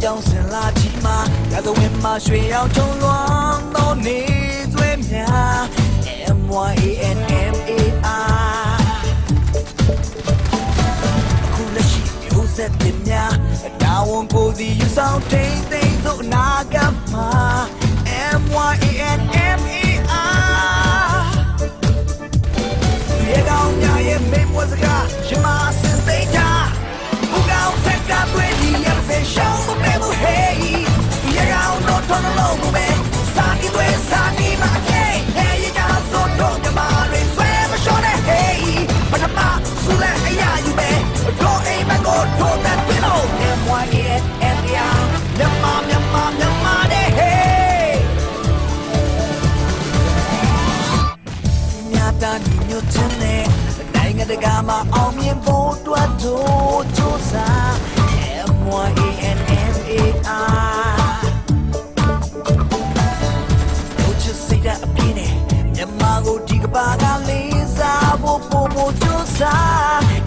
ကြောင်စင်လာကြီးမှာရာဇဝင်မှာရွှေရောင်ချုံလွမ်းသောနေသွေးများ MYANMAR အခုလက်ရှိမျိုးဆက်တင်များတာဝန်ကိုယ်စီယူဆောင်ထိန်သိမ်းသောအနာဂတ်မှာ MYANMAR ရေကောင်းများရဲ့မိတ်မွေးစကားရှင်မစင်သိမ်းကြဘူကောင်ထက်ကတွေးဒီရဲ့ဖေရှောင်းမပဲဘူးဟေးရေကောင်းတော့ထွန်းလုံးမပဲစာကီတွေစာနီမကေဟေးရေကောင်းဆိုတော့ကြမှာတွေဆွဲမလျှော့နဲ့ဟေးပထမဆူလဲအရာယူပဲတော့အိမ်မကိုထိုးတဲ့ပြလို့ MYANMAR မြန်မာတဲ့ဟေးမြတ်တာညီညွတ်တဲ့နိုင်ငံတကာမှာအောင်မြင်ဖို့အတွက်တို့ကြိုးစား MYANMAR တို့ချစ်စိတ်ဓာတ်အပြည့်နဲ့မြန်မာကိုဒီကဘာကလေးစားဖို့ပို့ကြိုးစား